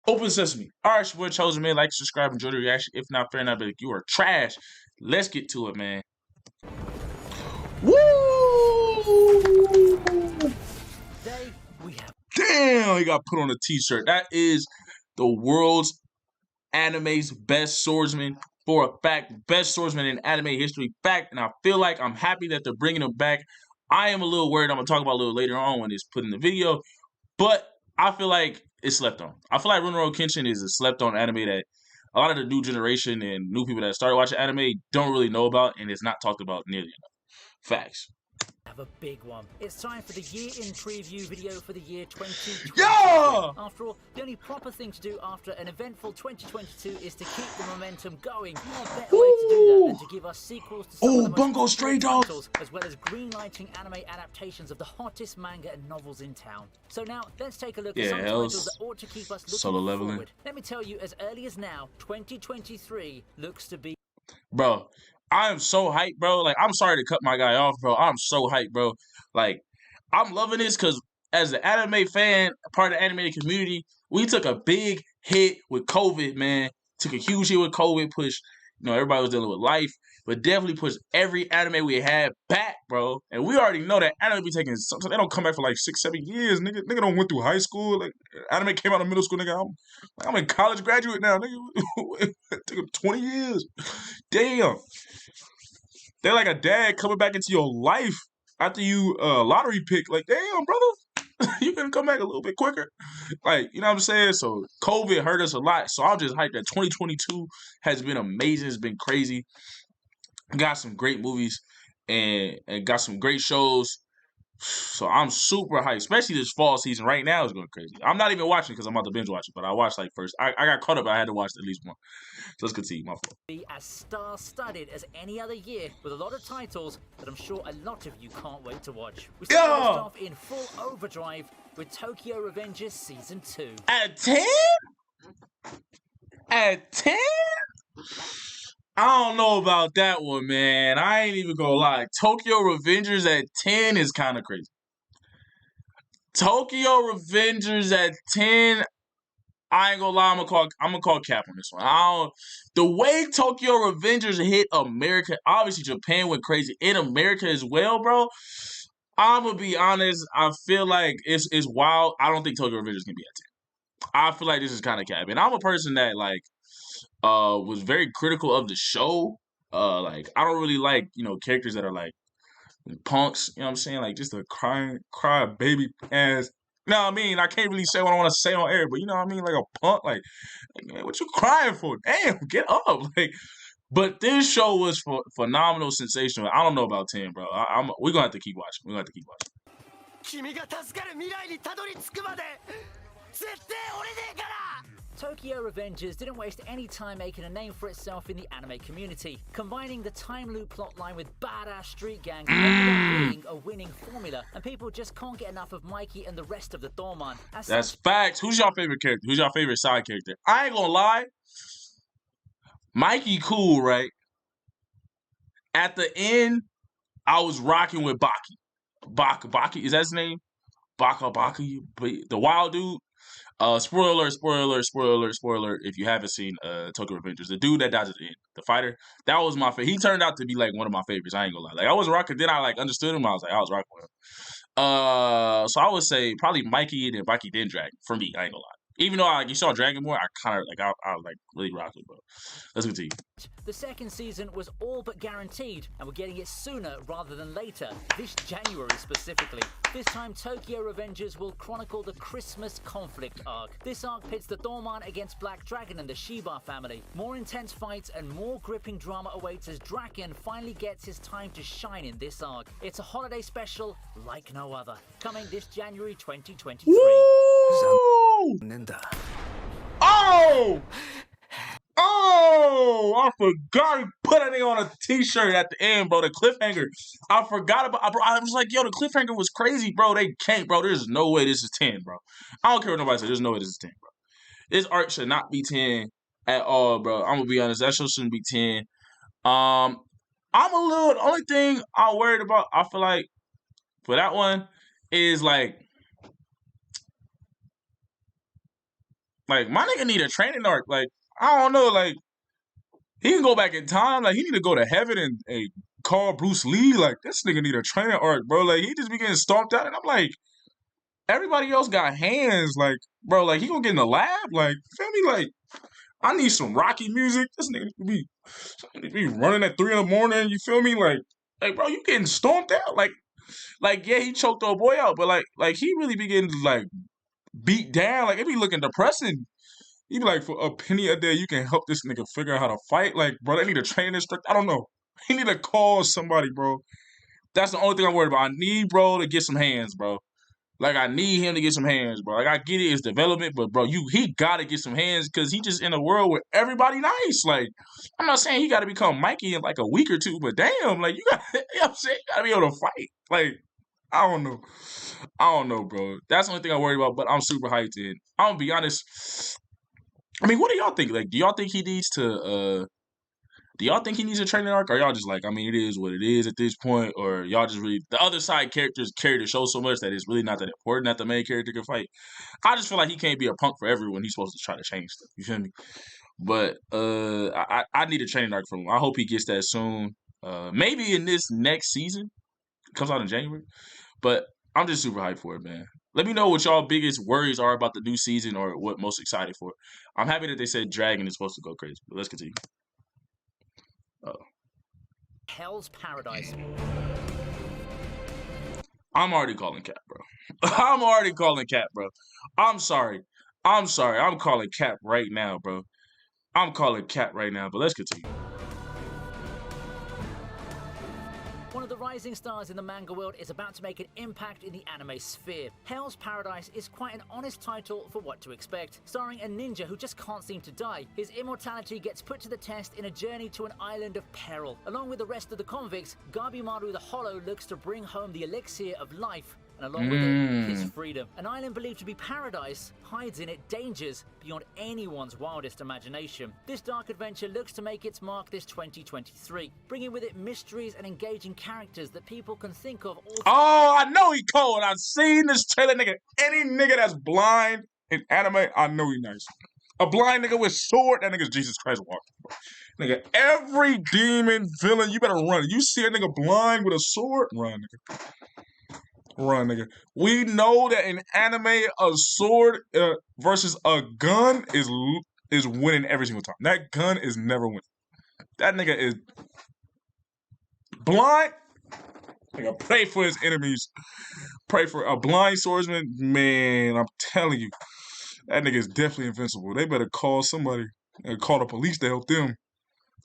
Open sesame. All right, your boy Chosen Man. Like, subscribe, enjoy the reaction. If not, fair enough, but you are trash. Let's get to it, man. Woo! Today we have Damn, he got put on a t-shirt. That is the world's anime's best swordsman for a fact. Best swordsman in anime history, fact. And I feel like I'm happy that they're bringing him back. I am a little worried. I'm going to talk about a little later on when it's put in the video. But I feel like it's slept on. I feel like Rurouni Kenshin is a slept on anime that a lot of the new generation and new people that started watching anime don't really know about, and it's not talked about nearly enough. Facts. a big one. It's time for the year in preview video for the year 2020. Yeah! After all, the only proper thing to do after an eventful 2022 is to keep the momentum going. What better way to do that than to give us sequels to some of the most Bungo Stray Dogs, titles, as well as green-lighting anime adaptations of the hottest manga and novels in town. So now, let's take a look at some titles that ought to keep us looking Solo Leveling. forward. Let me tell you, as early as now, 2023 looks to be... Bro, I am so hyped, bro. Like, I'm sorry to cut my guy off, bro. I'm so hyped, bro. Like, I'm loving this because as an anime fan, part of the animated community, we took a big hit with COVID, man. Took a huge hit with COVID, pushed, everybody was dealing with life, but definitely pushed every anime we had back, bro. And we already know that anime be taking something. They don't come back for like 6-7 years, nigga. Nigga don't went through high school. Like, anime came out of middle school, nigga. I'm in college graduate now, nigga. It took 20 years. Damn. They're like a dad coming back into your life after you lottery pick. Like, damn, brother, you can come back a little bit quicker. Like, you know what I'm saying? So COVID hurt us a lot. So I'm just hyped that 2022 has been amazing. It's been crazy. Got some great movies and got some great shows. So I'm super hyped, especially this fall season. Right now is going crazy. I'm not even watching because I'm about to binge watch it, but I watched like first. I got caught up. I had to watch at least one. So let's continue. My fault. Be as star-studded as any other year, with a lot of titles that I'm sure a lot of you can't wait to watch. We start off in full overdrive with Tokyo Revengers Season 2. At 10? At 10? I don't know about that one, man. I ain't even gonna lie. Tokyo Revengers at 10 is kind of crazy. Tokyo Revengers at 10, I ain't gonna lie. I'm gonna call cap on this one. The way Tokyo Revengers hit America, obviously Japan went crazy. In America as well, bro. I'm gonna be honest. I feel like it's wild. I don't think Tokyo Revengers can be at 10. I feel like this is kind of cap. And I'm a person that was very critical of the show. I don't really like, characters that are like punks, you know what I'm saying? Like just a cry baby ass. You know what I mean? I can't really say what I want to say on air, but you know what I mean? Like a punk, like man, what you crying for? Damn, get up. But this show was phenomenal, sensational. I don't know about 10, bro. We're gonna have to keep watching. We're gonna have to keep watching. Tokyo Revengers didn't waste any time making a name for itself in the anime community, combining the time loop plotline with badass street gangs ended up being a winning formula, and people just can't get enough of Mikey and the rest of the Dorman. That's facts. Who's your favorite character? Who's your favorite side character? I ain't gonna lie. Mikey cool, right? At the end, I was rocking with Baki. Baki, is that his name? Baki, the wild dude. Spoiler alert, if you haven't seen Tokyo Revengers, the dude that dies at the end, the fighter, that was my favorite. He turned out to be like one of my favorites. I ain't gonna lie. Like I was rocking, then I understood him. I was rocking with him. So I would say probably Mikey and then Baki then Dragon for me. I ain't gonna lie. Even though you saw Dragon Ball, I kind of I really rock it, bro. Let's continue. The second season was all but guaranteed, and we're getting it sooner rather than later, this January specifically. This time, Tokyo Revengers will chronicle the Christmas conflict arc. This arc pits the Dorman against Black Dragon and the Shiba family. More intense fights and more gripping drama awaits as Draken finally gets his time to shine in this arc. It's a holiday special like no other, coming this January 2023. Oh, I forgot he put a nigga on a t-shirt at the end, bro. The cliffhanger. I forgot about, bro. I was like, yo, the cliffhanger was crazy, bro. They can't, bro. There's no way this is 10, bro. I don't care what nobody says. There's no way this is 10, bro. This arc should not be 10 at all, bro. I'm gonna be honest. That show shouldn't be 10. The only thing I'm worried about, I feel like, for that one, is like, Like my nigga need a training arc. Like I don't know. Like he can go back in time. Like he need to go to heaven and call Bruce Lee. Like this nigga need a training arc, bro. Like he just be getting stomped out, and I'm like, everybody else got hands. Like bro, like he gonna get in the lab. Like feel me? Like I need some Rocky music. This nigga be running at 3 in the morning. You feel me? Like bro, you getting stomped out. Like yeah, he choked old boy out, but like he really be getting like beat down. Like it be looking depressing. He be like, for a penny a day, you can help this nigga figure out how to fight. Like, bro, they need a training instructor. I don't know. He need to call somebody, bro. That's the only thing I'm worried about. I need bro to get some hands, bro. Like I need him to get some hands, bro. Like I get it, it's development, but bro, he gotta get some hands because he just in a world where everybody nice. Like I'm not saying he gotta become Mikey in like a week or two, but damn, like you got, you know what I'm saying, you gotta be able to fight. Like I don't know, bro. That's the only thing I'm worried about. But I'm super hyped in. I'm gonna be honest. I mean, what do y'all think? Like, do y'all think he needs to? Do y'all think he needs a training arc? Or y'all just like, I mean, it is what it is at this point? Or y'all just really, the other side characters carry the show so much that it's really not that important that the main character can fight? I just feel like he can't be a punk for everyone. He's supposed to try to change stuff. You feel me? But I need a training arc from him. I hope he gets that soon. Maybe in this next season. It comes out in January. But I'm just super hyped for it, man. Let me know what y'all biggest worries are about the new season or what most excited for. I'm happy that they said Dragon is supposed to go crazy. But let's continue. Hell's Paradise. I'm already calling Cap, bro. I'm already calling Cap, bro. I'm sorry. I'm calling Cap right now, bro. I'm calling Cap right now, but let's continue. One of the rising stars in the manga world is about to make an impact in the anime sphere. Hell's Paradise is quite an honest title for what to expect. Starring a ninja who just can't seem to die, his immortality gets put to the test in a journey to an island of peril. Along with the rest of the convicts, Gabimaru the Hollow looks to bring home the elixir of life, and along with it, his freedom. An island believed to be paradise hides in it dangers beyond anyone's wildest imagination. This dark adventure looks to make its mark this 2023, bringing with it mysteries and engaging characters that people can think of all. Oh, I know he cold. I've seen this trailer, nigga. Any nigga that's blind in anime, I know he nice. A blind nigga with sword, that nigga's Jesus Christ walking. Nigga, every demon villain, you better run. You see a nigga blind with a sword, run, nigga. Run, nigga. We know that in anime, a sword versus a gun is winning every single time. That gun is never winning. That nigga is blind. Nigga, pray for his enemies. Pray for a blind swordsman. Man, I'm telling you, that nigga is definitely invincible. They better call somebody and call the police to help them.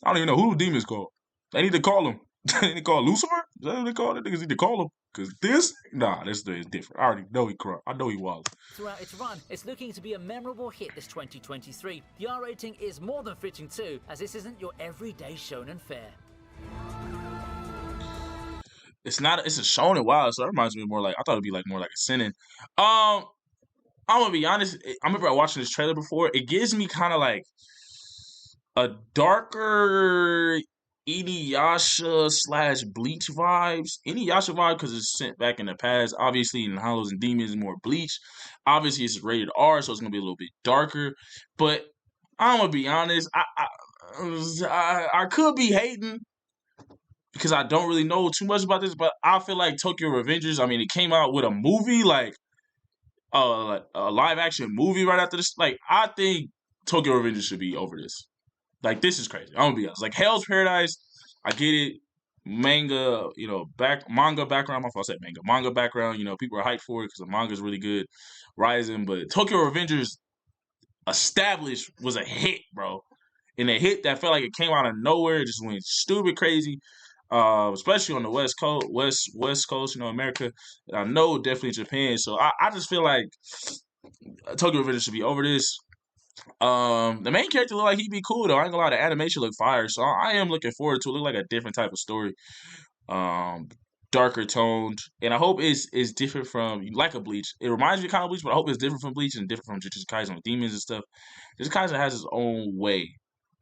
I don't even know who the demons called. They need to call him. They need to call Lucifer? Is that what they call it? Niggas need to call him. Because this is different. I already know he crunk. I know he wild. Throughout its run, it's looking to be a memorable hit this 2023. The R rating is more than fitting too, as this isn't your everyday shonen fare. It's not. It's a shonen wild, so that reminds me more like I thought it'd be like more like a seinen. I'm gonna be honest. I remember watching this trailer before. It gives me kind of like a darker Inuyasha / Bleach vibes. Inuyasha vibe because it's sent back in the past. Obviously, in Hollows and Demons is more Bleach. Obviously, it's rated R, so it's gonna be a little bit darker. But I'm gonna be honest. I could be hating because I don't really know too much about this, but I feel like Tokyo Revengers. I mean, it came out with a movie like a live action movie right after this. Like, I think Tokyo Revengers should be over this. Like, this is crazy. I'm gonna be honest. Like, Hell's Paradise, I get it. Manga, manga background. My fault, I said manga. Manga background. People are hyped for it because the manga is really good, rising. But Tokyo Revengers established was a hit, bro. And a hit that felt like it came out of nowhere. It just went stupid crazy. Especially on the West Coast, America. And I know definitely Japan. So I just feel like Tokyo Revengers should be over this. The main character look like he'd be cool though. I ain't gonna lie, the animation look fire, so I am looking forward to it. Look like a different type of story, darker toned, and I hope it's different from like a Bleach. It reminds me kind of Bleach, but I hope it's different from Bleach and different from Jujutsu Kaisen with demons and stuff. Jujutsu Kaisen has its own way,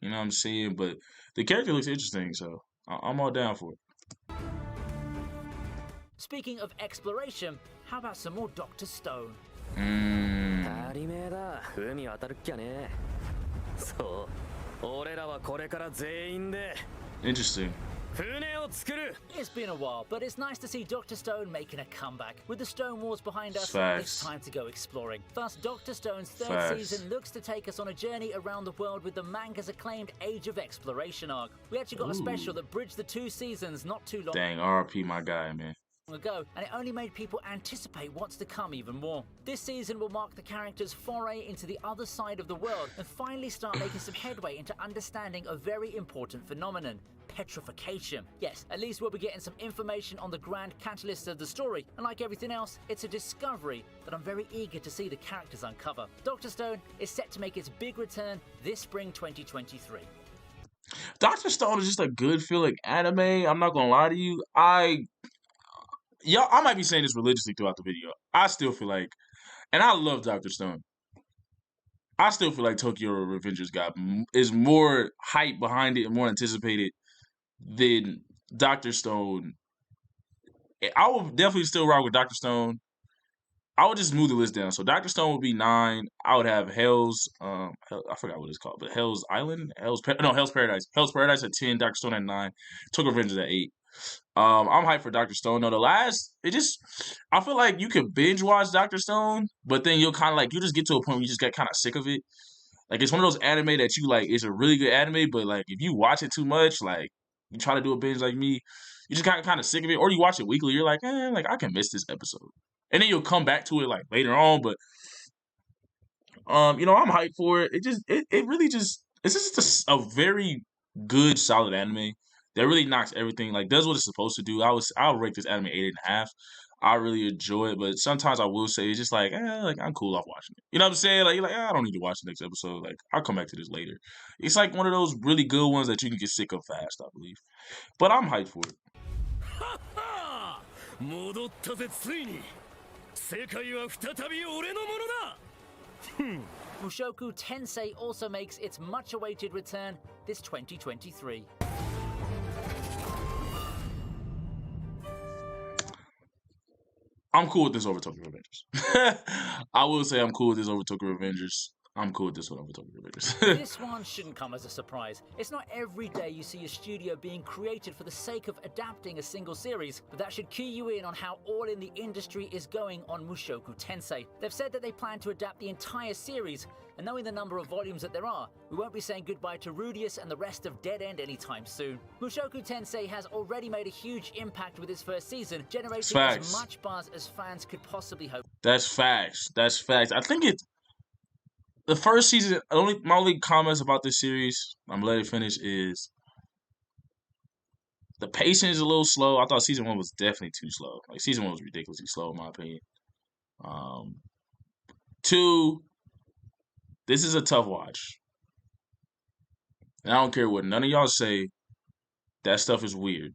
you know what I'm saying? But the character looks interesting, so I'm all down for it. Speaking of exploration, how about some more Dr. Stone? 当たり前だ。海渡るっきゃね。そう。俺らはこれから全員で Interesting. 船を作る。 It's been a while, but it's nice to see Dr. Stone making a comeback. With the Stone Wars behind us, Facts. it's time to go exploring. Thus, Dr. Stone's third Facts. season looks to take us on a journey around the world with the manga's acclaimed Age of Exploration arc. We actually got a special that bridged the 2 seasons not too long Dang, RP my guy, man. ago, and it only made people anticipate what's to come even more. This season will mark the character's foray into the other side of the world and finally start making some headway into understanding a very important phenomenon: petrification. Yes, at least we'll be getting some information on the grand catalyst of the story, and like everything else, it's a discovery that I'm very eager to see the characters uncover. Dr. Stone is set to make its big return this spring 2023. Dr. Stone is just a good feeling anime. I'm not gonna lie to you. I might be saying this religiously throughout the video. I still feel like, and I love Dr. Stone. I still feel like Tokyo Revengers is more hype behind it and more anticipated than Dr. Stone. I will definitely still rock with Dr. Stone. I would just move the list down. So Dr. Stone would be 9. I would have Hell's I forgot what it's called, but Hell's Island, Hell's Paradise. Hell's Paradise at 10, Dr. Stone at 9, Tokyo Revengers at 8. I'm hyped for Dr. Stone. No, I feel like you could binge watch Dr. Stone, but then you'll kind of you just get to a point where you just get kind of sick of it. Like, it's one of those anime that you like, it's a really good anime, but like, if you watch it too much, like, you try to do a binge like me, you just kind of sick of it, or you watch it weekly, you're like, I can miss this episode. And then you'll come back to it like later on, but I'm hyped for it. It's just a very good, solid anime that really knocks everything, does what it's supposed to do. I'll rate this anime 8.5. I really enjoy it, but sometimes I will say it's just I'm cool off watching it. You know what I'm saying? You're like, I don't need to watch the next episode. I'll come back to this later. It's like one of those really good ones that you can get sick of fast, I believe. But I'm hyped for it. 戻ったぜついに。世界は再び俺のものだ。Mushoku Tensei also makes its much-awaited return this 2023. I'm cool with this over Tokyo Revengers. I will say I'm cool with this over Tokyo Revengers. I'm cool with this one over Tokyo Revengers. This one shouldn't come as a surprise. It's not every day you see a studio being created for the sake of adapting a single series, but that should key you in on how all in the industry is going on Mushoku Tensei. They've said that they plan to adapt the entire series, and knowing the number of volumes that there are, we won't be saying goodbye to Rudius and the rest of Dead End anytime soon. Mushoku Tensei has already made a huge impact with its first season, generating as much buzz as fans could possibly hope. That's facts. I think the first season, my only comments about this series, I'm gonna let it finish, is the pacing is a little slow. I thought season 1 was definitely too slow. Season 1 was ridiculously slow, in my opinion. 2, this is a tough watch. And I don't care what none of y'all say, that stuff is weird.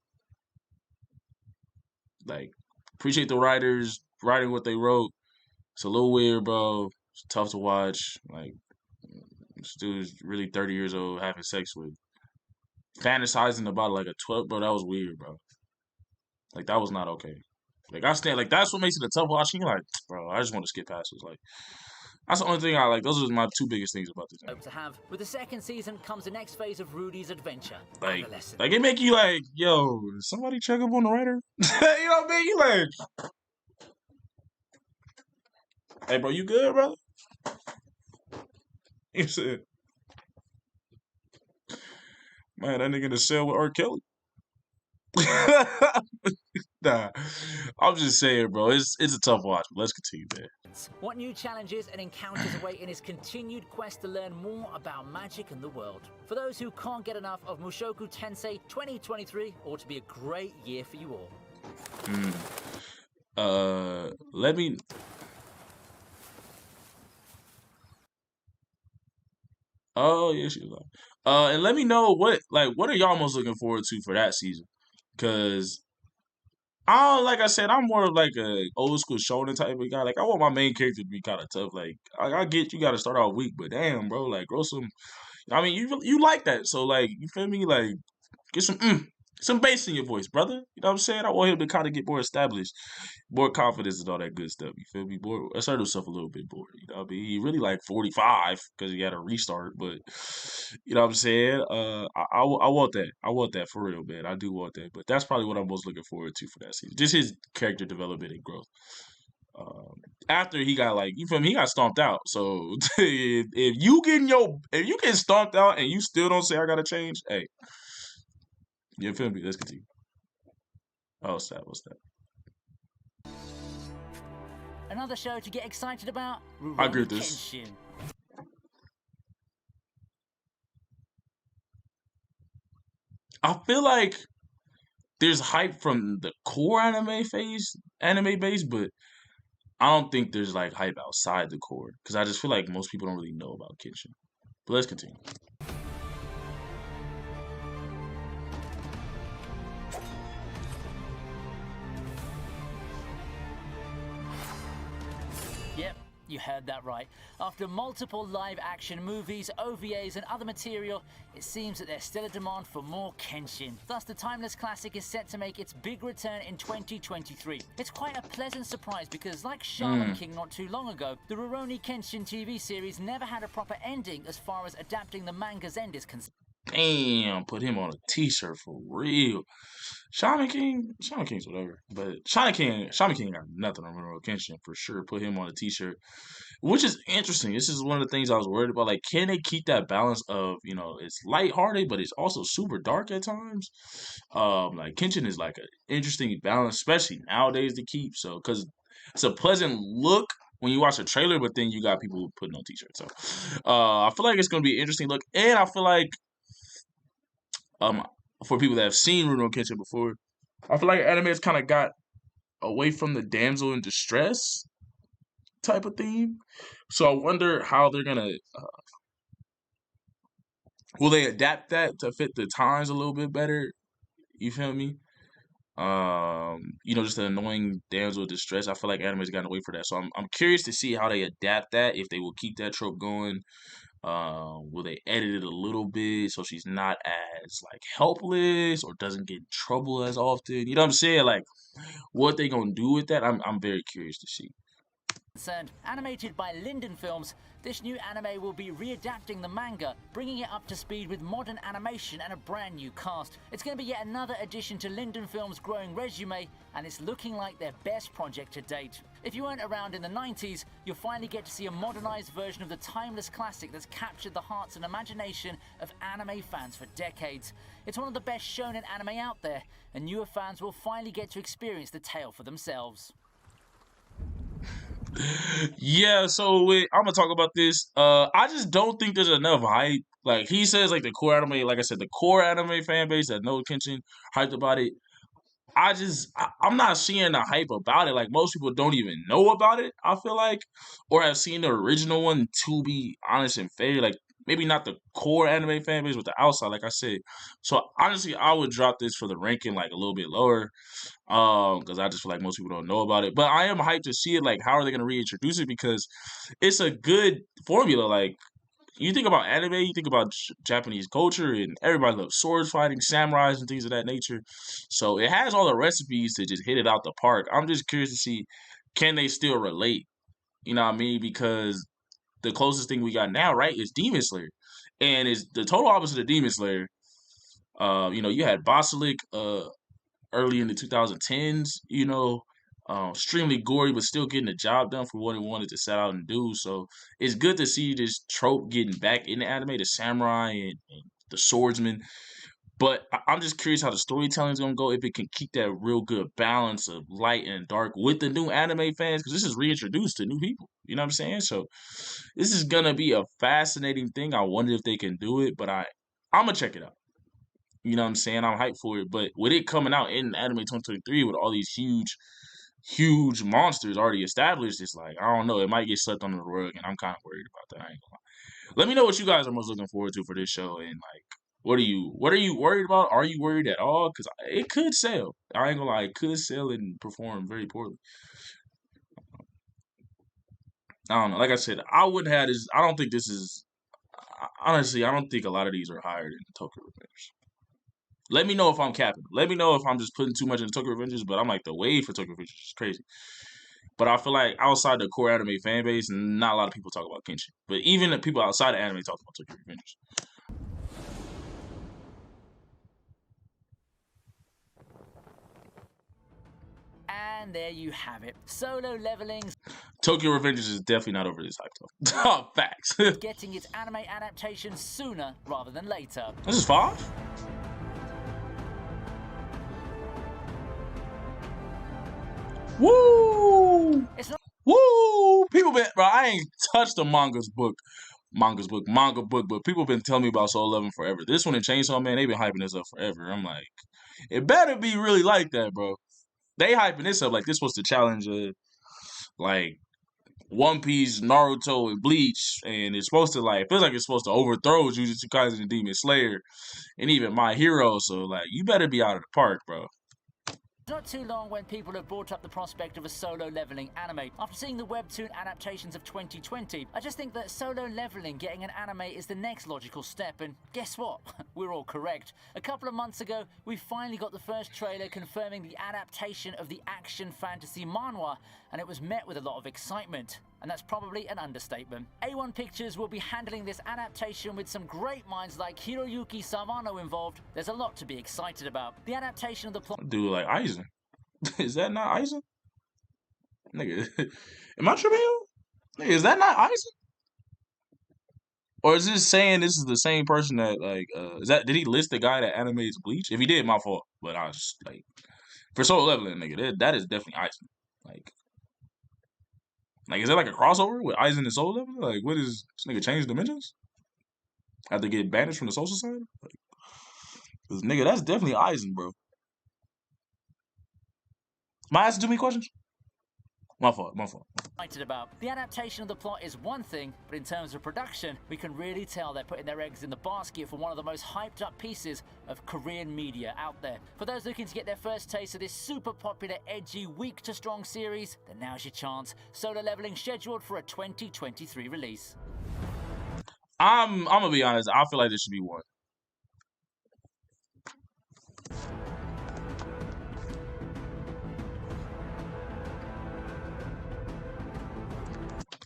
Appreciate the writers writing what they wrote. It's a little weird, bro. It's tough to watch. This dude's really 30 years old having sex with, fantasizing about a 12, bro. That was weird, bro. That was not okay. That's what makes it a tough watch. You're bro, I just want to skip past this. That's the only thing I like. Those are my 2 biggest things about this. Hope to have. With the second season comes the next phase of Rudy's adventure. It make you yo, somebody check up on the writer. You know what I mean? You hey, bro, you good, brother? He said, man, that nigga in the cell with R. Kelly. Nah, I'm just saying, bro. It's a tough watch, but let's continue, man. What new challenges and encounters await in his continued quest to learn more about magic and the world? For those who can't get enough of Mushoku Tensei, 2023 ought to be a great year for you all. Let me... Oh, yeah, she was on. And let me know what are y'all most looking forward to for that season? Because like I said, I'm more of a old school shonen type of guy. I want my main character to be kind of tough. I get you got to start off weak, but damn, bro, grow some. I mean, you like that, so you feel me? Get some some bass in your voice, brother. You know what I'm saying? I want him to kind of get more established, more confidence and all that good stuff. You feel me? More assert himself a little bit more. You know what I mean? He really like 45 because he had a restart, but you know what I'm saying? I want that. I want that for real, man. I do want that. But that's probably what I'm most looking forward to for that season. Just his character development and growth. After he got like, you feel me? He got stomped out. So if you get stomped out and you still don't say I gotta change, hey, you feel me? Let's continue. Oh, what's that? What's that? Another show to get excited about, I agree Rurouni with this. Kenshin. I feel like there's hype from the core anime base, but I don't think there's like hype outside the core because I just feel like most people don't really know about Kenshin. But let's continue. Yep, you heard that right. After multiple live-action movies, OVAs, and other material, it seems that there's still a demand for more Kenshin. Thus, the timeless classic is set to make its big return in 2023. It's quite a pleasant surprise because, like Shaman King not too long ago, the Rurouni Kenshin TV series never had a proper ending as far as adapting the manga's end is concerned. Damn, put him on a t-shirt for real. Shaman King's whatever. But Shaman King got nothing on Rurouni Kenshin for sure. Put him on a t-shirt. Which is interesting. This is one of the things I was worried about. Like, can they keep that balance of, it's lighthearted, but it's also super dark at times? Like Kenshin is like an interesting balance, especially nowadays to keep. So, because it's a pleasant look when you watch a trailer, but then you got people putting on t-shirts. So, I feel like it's gonna be an interesting look, and I feel like, for people that have seen Rurouni Kenshin before, I feel like anime has kind of got away from the damsel in distress type of theme. So I wonder how they're gonna will they adapt that to fit the times a little bit better? You feel me? Just an annoying damsel in distress. I feel like anime's gotten away for that. So I'm curious to see how they adapt that, if they will keep that trope going. Will they edit it a little bit so she's not as like helpless or doesn't get in trouble as often? You know what I'm saying? Like what they gonna do with that? I'm very curious to see. Animated by Linden Films, this new anime will be readapting the manga, bringing it up to speed with modern animation and a brand new cast. It's going to be yet another addition to Linden Films' growing resume, and it's looking like their best project to date. If you weren't around in the 90s, you'll finally get to see a modernized version of the timeless classic that's captured the hearts and imagination of anime fans for decades. It's one of the best shonen anime out there, and newer fans will finally get to experience the tale for themselves. Yeah, so I'm gonna talk about this. I just don't think there's enough hype. Like he says, like the core anime, like I said, the core anime fan base that know Kenshin hyped about it. I'm not seeing the hype about it. Like most people don't even know about it. I feel like, or have seen the original one. To be honest and fair, like maybe not the core anime fan base, but the outside, like I said. So honestly, I would drop this for the ranking like a little bit lower. Because I just feel like most people don't know about it. But I am hyped to see it. Like, how are they going to reintroduce it? Because it's a good formula. Like, you think about anime, you think about Japanese culture, and everybody loves sword fighting, samurais, and things of that nature. So it has all the recipes to just hit it out the park. I'm just curious to see, can they still relate? You know what I mean? Because the closest thing we got now, right, is Demon Slayer, and it's the total opposite of Demon Slayer. You had Basilic, early in the 2010s, extremely gory, but still getting the job done for what he wanted to set out and do. So it's good to see this trope getting back in the anime, the samurai and the swordsman. But I'm just curious how the storytelling is going to go, if it can keep that real good balance of light and dark with the new anime fans, because this is reintroduced to new people. You know what I'm saying? So this is going to be a fascinating thing. I wonder if they can do it, but I'm going to check it out. You know what I'm saying? I'm hyped for it. But with it coming out in anime 2023 with all these huge monsters already established, it's like, I don't know, it might get swept under the rug, and I'm kind of worried about that. I ain't gonna lie. Let me know what you guys are most looking forward to for this show, and like, what are you worried about? Are you worried at all? Because it could sell. I ain't gonna lie, it could sell and perform very poorly. I don't know. Like I said, I wouldn't have this. I don't think this is. Honestly, I don't think a lot of these are higher than Tokyo Revengers. Let me know if I'm capping. Let me know if I'm just putting too much into Tokyo Revengers, but I'm like, the wave for Tokyo Revengers is crazy. But I feel like outside the core anime fan base, not a lot of people talk about Kenshin. But even the people outside of anime talk about Tokyo Revengers. And there you have it. Solo Leveling Tokyo Revengers is definitely not over this hype though. Facts. getting its anime adaptation sooner rather than later. This is 5? Woo! It's not Woo! People been, bro, I ain't touched the manga book, but people been telling me about Soul 11 forever. This one and Chainsaw Man, they been hyping this up forever. I'm like, it better be really like that, bro. They hyping this up like this was the challenge of like One Piece, Naruto, and Bleach, and it's supposed to like feels like it's supposed to overthrow Jujutsu Kaisen and Demon Slayer, and even My Hero. So like, you better be out of the park, bro. not too long when people have brought up the prospect of a Solo Leveling anime. After seeing the webtoon adaptations of 2020, I just think that Solo Leveling getting an anime is the next logical step, and guess what? We're all correct. A couple of months ago, we finally got the first trailer confirming the adaptation of the action fantasy manhwa, and it was met with a lot of excitement. And that's probably an understatement. A1 Pictures will be handling this adaptation with some great minds like Hiroyuki Sawano involved. There's a lot to be excited about. The adaptation of the plot... Dude, like Aizen. Is that not Aizen? Nigga, am I tripping you? Nigga, is that not Aizen? Or is this saying this is the same person that, like, did he list the guy that animates Bleach? If he did, my fault. But I was just, like, for Solo Leveling, nigga, that is definitely Aizen. Like, is that like a crossover with Aizen and Soul Leveling? Like, what is this nigga change dimensions? Have to get banished from the Soul Society? Like, cause nigga, that's definitely Aizen, bro. Am I asking too many questions? My fault. Excited about. The adaptation of the plot is one thing, but in terms of production, we can really tell they're putting their eggs in the basket for one of the most hyped up pieces of Korean media out there. For those looking to get their first taste of this super popular, edgy, weak to strong series, then now's your chance. Solo Leveling scheduled for a 2023 release. I'm gonna be honest. I feel like this should be 1.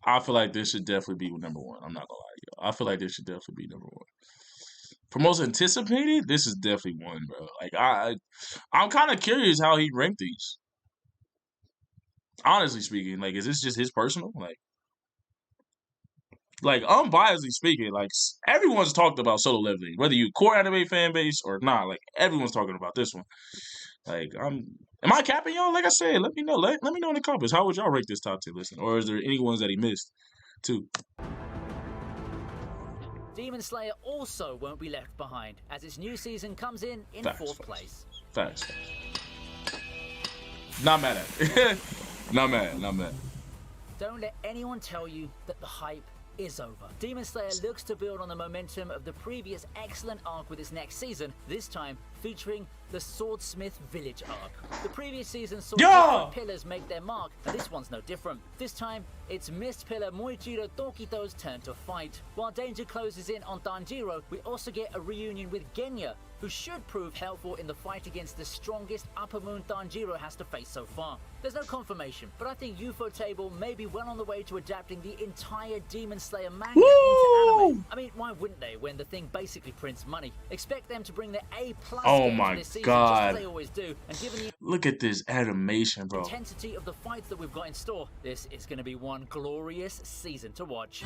I feel like this should definitely be number 1. I'm not gonna lie to you. I feel like this should definitely be number 1. For most anticipated, this is definitely 1, bro. Like I'm kind of curious how he ranked these. Honestly speaking, like, is this just his personal? Like unbiasedly speaking, like everyone's talked about Solo Leveling, whether you core anime fan base or not. Like everyone's talking about this one. Like, am I capping y'all? Like I said, let me know. Let me know in the comments. How would y'all rate this top 10 list? Or is there any ones that he missed too? Demon Slayer also won't be left behind, as its new season comes in fourth place. Facts. Not mad at it. Not mad. Don't let anyone tell you that the hype is over. Demon Slayer looks to build on the momentum of the previous excellent arc with its next season, this time featuring the Swordsmith Village arc. The previous season saw different pillars make their mark, and this one's no different. This time, it's Mist Pillar Moichiro Tokito's turn to fight. While danger closes in on Tanjiro, we also get a reunion with Genya, who should prove helpful in the fight against the strongest Upper Moon Tanjiro has to face so far. There's no confirmation, but I think Ufotable may be well on the way to adapting the entire Demon Slayer manga into anime. I mean, why wouldn't they when the thing basically prints money? Expect them to bring the A+ game to this season, just as they always do. And given the look at this animation, bro. Intensity of the fights that we've got in store, this is going to be one glorious season to watch.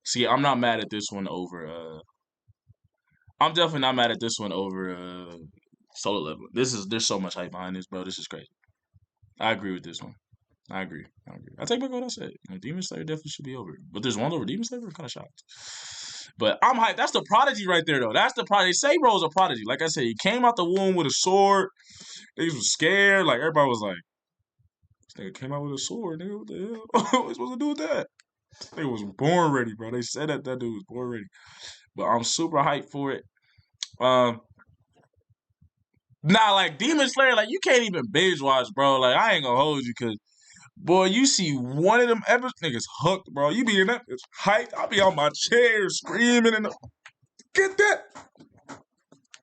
See, I'm not mad at this one over. I'm definitely not mad at this one over Solo Leveling. There's so much hype behind this, bro. This is crazy. I agree with this one. I agree. I take back what I said. Demon Slayer definitely should be over. But there's one over Demon Slayer? I'm kind of shocked. But I'm hyped. That's the prodigy right there, though. That's the prodigy. Sabro's a prodigy. Like I said, he came out the womb with a sword. Niggas was scared. Like, everybody was like, this nigga came out with a sword, nigga. What the hell? What are we supposed to do with that? This nigga was born ready, bro. They said that dude was born ready. But I'm super hyped for it. Like, Demon Slayer, like, you can't even binge watch, bro. Like, I ain't gonna hold you, because boy, you see one of them episodes, niggas hooked, bro. You be in that, it's hyped. I'll be on my chair screaming and get that?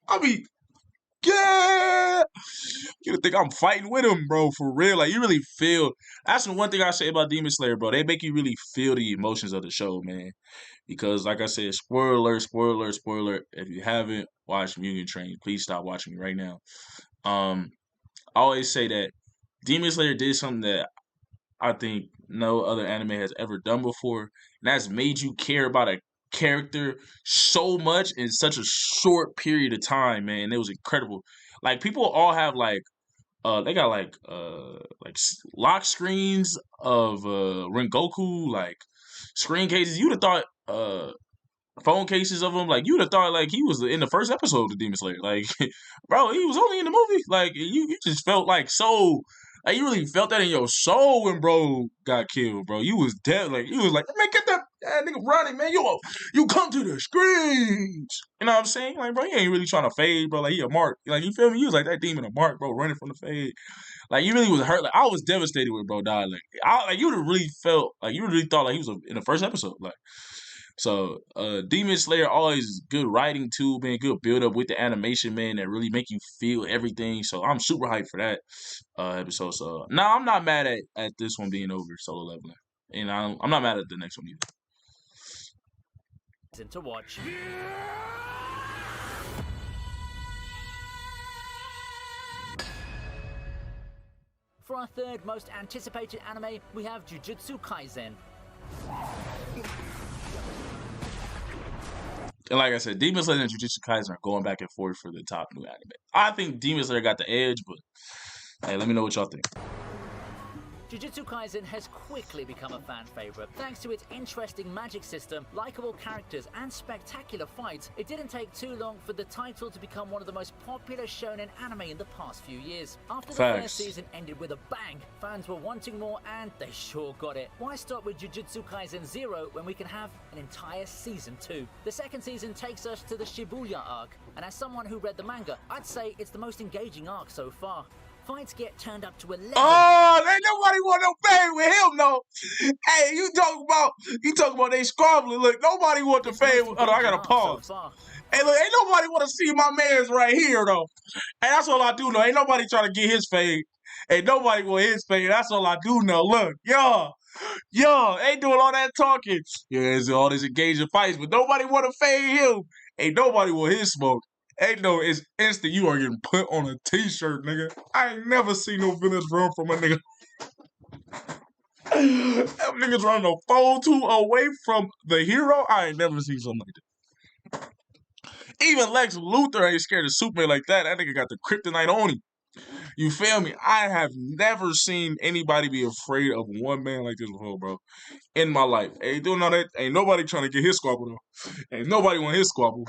I mean, yeah. You think I'm fighting with him, bro, for real. Like, you really feel. That's the one thing I say about Demon Slayer, bro. They make you really feel the emotions of the show, man. Because, like I said, spoiler alert, spoiler alert, spoiler alert. If you haven't watched Mugen Train, please stop watching me right now. I always say that Demon Slayer did something that I think no other anime has ever done before. And that's made you care about a character so much in such a short period of time, man. It was incredible. Like, people all have they got lock screens of Rengoku, like screen cases. You'd have thought phone cases of him, like you'd have thought like he was in the first episode of Demon Slayer. Like, bro, he was only in the movie. Like, you just felt like so. Like, you really felt that in your soul when bro got killed, bro. You was dead. Like, you was like, man, get that nigga running, man. You come to the screens. You know what I'm saying? Like, bro, he ain't really trying to fade, bro. Like, he a mark. Like, you feel me? You was like that demon a mark, bro, running from the fade. Like, you really was hurt. Like, I was devastated when bro died. Like, you would have really felt, like, you really thought like he was in the first episode. Like, so Demon Slayer always good writing too, man. Good build up with the animation, man, that really make you feel everything. So I'm super hyped for that episode. So no, I'm not mad at this one being over, Solo Leveling, and I'm not mad at the next one either. To watch. For our third most anticipated anime, we have Jujutsu Kaisen. And like I said, Demon Slayer and Jujutsu Kaisen are going back and forth for the top new anime. I think Demon Slayer got the edge, but hey, let me know what y'all think. Jujutsu Kaisen has quickly become a fan favorite. Thanks to its interesting magic system, likable characters, and spectacular fights, it didn't take too long for the title to become one of the most popular shonen anime in the past few years. After the first season ended with a bang, fans were wanting more, and they sure got it. Why start with Jujutsu Kaisen 0 when we can have an entire season 2? The second season takes us to the Shibuya arc, and as someone who read the manga, I'd say it's the most engaging arc so far. Fights get turned up to 11. Oh, ain't nobody want no fade with him, though. Hey, you talking about they squabbling. Look, nobody want to fade. Oh, I gotta pause. Hey, look, ain't nobody want to see my man's right here, though. And that's all I do know. Ain't nobody trying to get his fade. Ain't nobody want his fade. That's all I do know. Look, y'all ain't doing all that talking. Yeah, it's all these engaging fights, but nobody want to fade him. Ain't nobody want his smoke. Ain't no, it's instant. You are getting put on a t-shirt, nigga. I ain't never seen no villains run from a nigga. Them niggas running a 4-2 away from the hero. I ain't never seen something like that. Even Lex Luthor ain't scared of Superman like that. That nigga got the kryptonite on him. You feel me? I have never seen anybody be afraid of one man like this before, bro. In my life. Ain't doing all that. Ain't nobody trying to get his squabble, though. Ain't nobody want his squabble.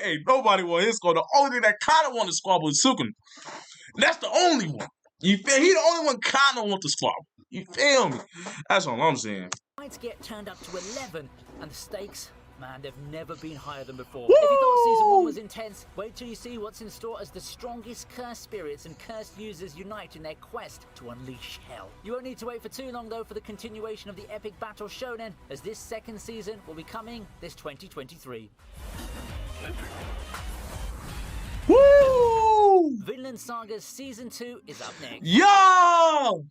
Ain't nobody want his squabble. The only thing that kind of want to squabble is Sukuna. That's the only one. You feel? He the only one kind of want to squabble. You feel me? That's all I'm saying. Fights get turned up to 11, and the stakes, man, they've never been higher than before. Woo! If you thought Season 1 was intense, wait till you see what's in store as the strongest cursed spirits and cursed users unite in their quest to unleash hell. You won't need to wait for too long, though, for the continuation of the epic battle shonen, as this second season will be coming this 2023. Woo! Vinland Saga's Season 2 is up next. Yo!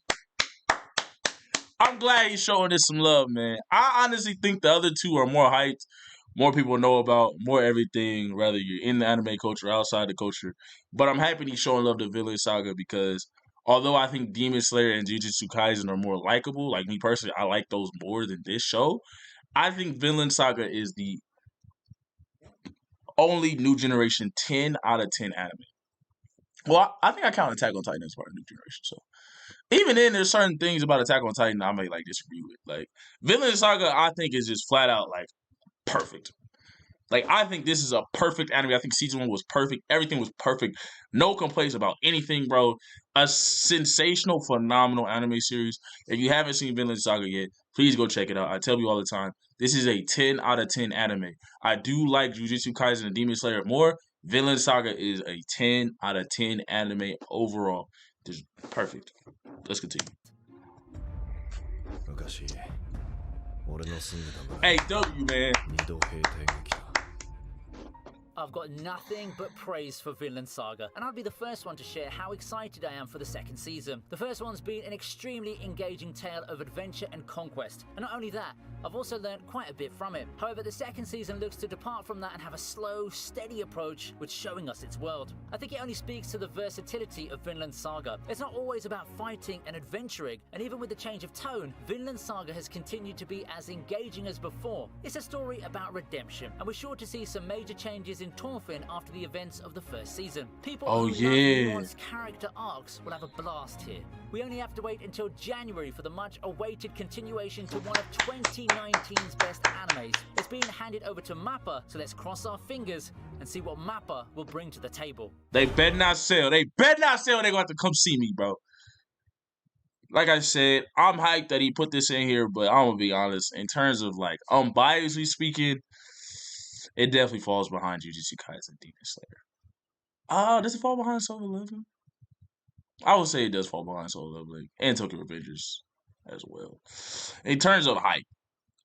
I'm glad he's showing this some love, man. I honestly think the other two are more hyped, more people know about, more everything, whether you're in the anime culture or outside the culture. But I'm happy he's showing love to Vinland Saga because although I think Demon Slayer and Jujutsu Kaisen are more likable, like me personally, I like those more than this show. I think Vinland Saga is the only new generation 10 out of 10 anime. Well, I think I count Attack on Titan as part of new generation, so even then, there's certain things about Attack on Titan I may like disagree with. Like Vinland Saga, I think is just flat out like perfect. Like I think this is a perfect anime. I think season 1 was perfect. Everything was perfect. No complaints about anything, bro. A sensational, phenomenal anime series. If you haven't seen Vinland Saga yet, please go check it out. I tell you all the time, this is a 10 out of 10 anime. I do like Jujutsu Kaisen and Demon Slayer more. Vinland Saga is a 10 out of 10 anime overall. Just perfect. Let's continue. Hey, W, man. I've got nothing but praise for Vinland Saga, and I'll be the first one to share how excited I am for the second season. The first one's been an extremely engaging tale of adventure and conquest, and not only that, I've also learned quite a bit from it. However, the second season looks to depart from that and have a slow, steady approach with showing us its world. I think it only speaks to the versatility of Vinland Saga. It's not always about fighting and adventuring, and even with the change of tone, Vinland Saga has continued to be as engaging as before. It's a story about redemption, and we're sure to see some major changes in Thorfinn after the events of the first season. People who love nuanced character arcs will have a blast here. We only have to wait until January for the much-awaited continuation to one of 2019's best animes. It's being handed over to MAPPA, so let's cross our fingers and see what MAPPA will bring to the table. They better not sell. They better not sell. They're going to have to come see me, bro. Like I said, I'm hyped that he put this in here, but I'm going to be honest. In terms of, like, unbiasedly speaking, it definitely falls behind Jujutsu Kaisen Demon Slayer. Does it fall behind Solo Leveling? I would say it does fall behind Solo Leveling and Tokyo Revengers as well. In terms of hype,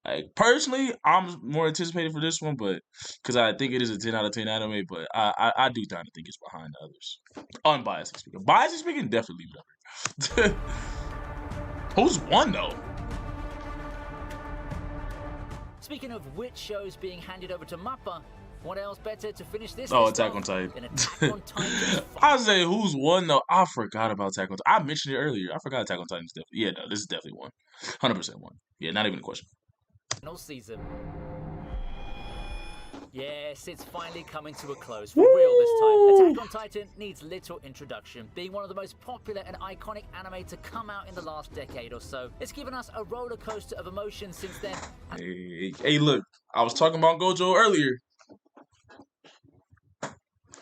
like personally, I'm more anticipated for this one, but because I think it is a 10 out of 10 anime, but I do kind of think it's behind the others. Unbiased speaking. Biased speaking, definitely leave it up. Who's won though? Speaking of which shows being handed over to MAPPA, what else better to finish this? Oh, Attack on Titan. Attack on Titan. I say who's won though. I forgot about Attack on Titan. I mentioned it earlier. I forgot Attack on Titan's definitely. Yeah, no, this is definitely one. 100% one. Yeah, not even a question. Season. Yes, it's finally coming to a close for real this time. Attack on Titan needs little introduction, being one of the most popular and iconic anime to come out in the last decade or so. It's given us a roller coaster of emotions since then. Hey, look, I was talking about Gojo earlier.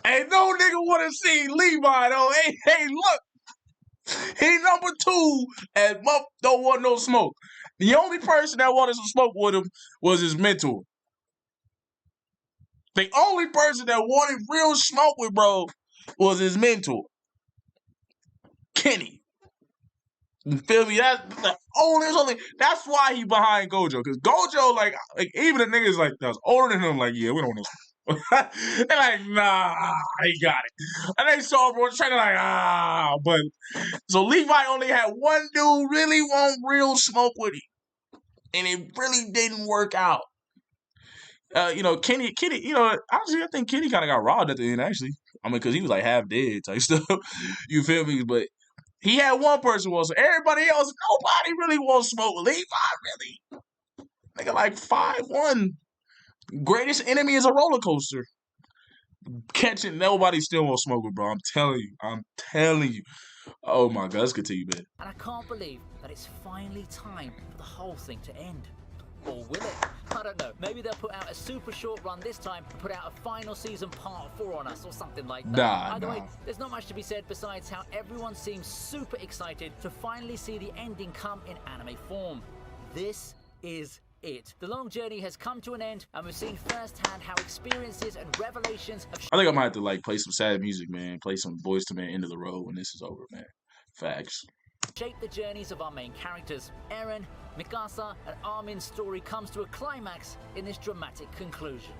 Hey, no nigga want to see Levi though. Hey, look, he number 2 and Muff don't want no smoke. The only person that wanted some smoke with him was his mentor. The only person that wanted real smoke with bro was his mentor, Kenny. You feel me? That's the only. That's why he behind Gojo. Because Gojo, like even the niggas like that's older than him, like, yeah, we don't want no smoke. They're like, nah, he got it. And they saw bro training like, but so Levi only had one dude really want real smoke with him. And it really didn't work out. Kenny, honestly, I think Kenny kind of got robbed at the end, actually. I mean, because he was like half dead type stuff. You feel me? But he had one person who wants, everybody else, nobody really wants smoke. Levi, really. Nigga, like 5'1". Greatest enemy is a roller coaster. Catching, nobody still wants smoke with, bro. I'm telling you. Oh my God, let's continue, man. And I can't believe that it's finally time for the whole thing to end. Or will it? I don't know. Maybe they'll put out a super short run this time and put out a final season part 4 on us or something like that. Either way, there's not much to be said besides how everyone seems super excited to finally see the ending come in anime form. This is it. The long journey has come to an end, and we've seen firsthand how experiences and revelations have... I think I might have to like play some sad music, man. Play some Boyz II Men End of the Road when this is over, man. Facts. Shape the journeys of our main characters. Eren, Mikasa, and Armin's story comes to a climax in this dramatic conclusion.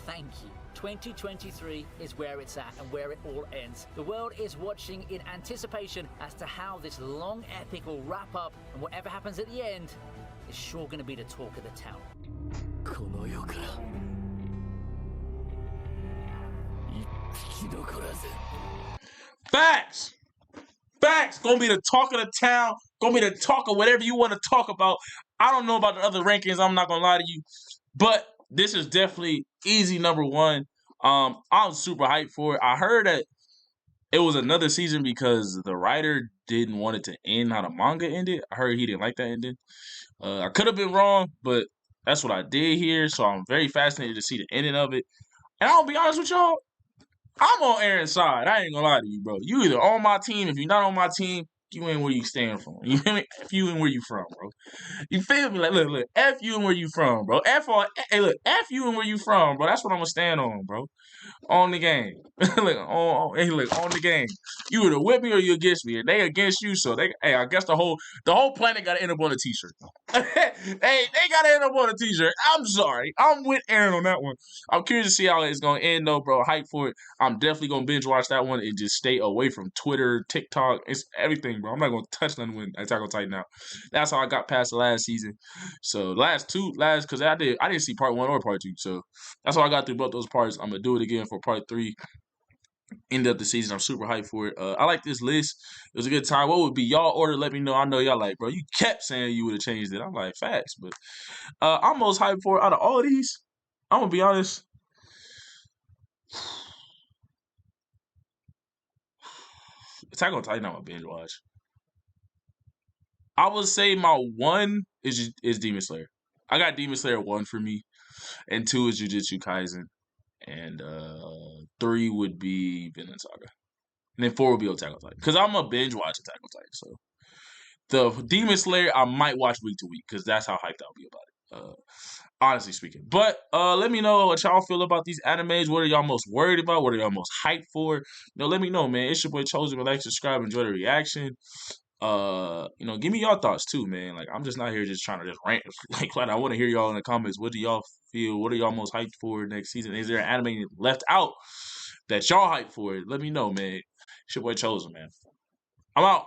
Thank you. 2023 is where it's at and where it all ends. The world is watching in anticipation as to how this long epic will wrap up, and whatever happens at the end is sure going to be the talk of the town. Facts! Facts! Gonna be the talk of the town. Gonna be the talk of whatever you want to talk about. I don't know about the other rankings. I'm not gonna lie to you. But this is definitely easy number 1. I'm super hyped for it. I heard that it was another season because the writer didn't want it to end how the manga ended. I heard he didn't like that ending. I could have been wrong, but that's what I did here. So I'm very fascinated to see the ending of it. And I'll be honest with y'all, I'm on Eren's side. I ain't gonna lie to you, bro. You either on my team. If you're not on my team, you in where you stand from. You feel me? F you in where you from, bro. You feel me? Like, look, F you and where you from, bro. F you and where you from, bro. That's what I'm gonna stand on, bro. On the game. Look, on the game. You either with me or you against me. And they against you, so I guess the whole planet gotta end up on a t-shirt. they gotta end up on a t-shirt. I'm sorry. I'm with Aaron on that one. I'm curious to see how it's gonna end though, bro. Hype for it. I'm definitely gonna binge watch that one and just stay away from Twitter, TikTok. It's everything, bro. I'm not gonna touch nothing when Attack on Titan now. That's how I got past the last season. So because I didn't see part 1 or part 2. So that's how I got through both those parts. I'm gonna do it again for part 3. End of the season. I'm super hyped for it. I like this list. It was a good time. What would be y'all order? Let me know. I know y'all like, bro. You kept saying you would have changed it. I'm like, facts. But I'm most hyped for it out of all of these. I'm gonna be honest. Attack on Titan, I'm a binge watch. I would say my 1 is Demon Slayer. I got Demon Slayer 1 for me, and 2 is Jujutsu Kaisen, and 3 would be Vinland Saga, and then 4 would be Attack on Titan. Because I'm a binge watch Attack on Titan, so the Demon Slayer I might watch week to week because that's how hyped I'll be about it. Honestly speaking. But let me know what y'all feel about these animes. What are y'all most worried about? What are y'all most hyped for? Let me know, man. It's your boy Chosen. Like, subscribe, enjoy the reaction. Give me y'all thoughts too, man. Like, I'm just not here just trying to just rant. Like, I want to hear y'all in the comments. What do y'all feel? What are y'all most hyped for next season? Is there an anime left out that y'all hyped for? Let me know, man. It's your boy Chosen, man. I'm out.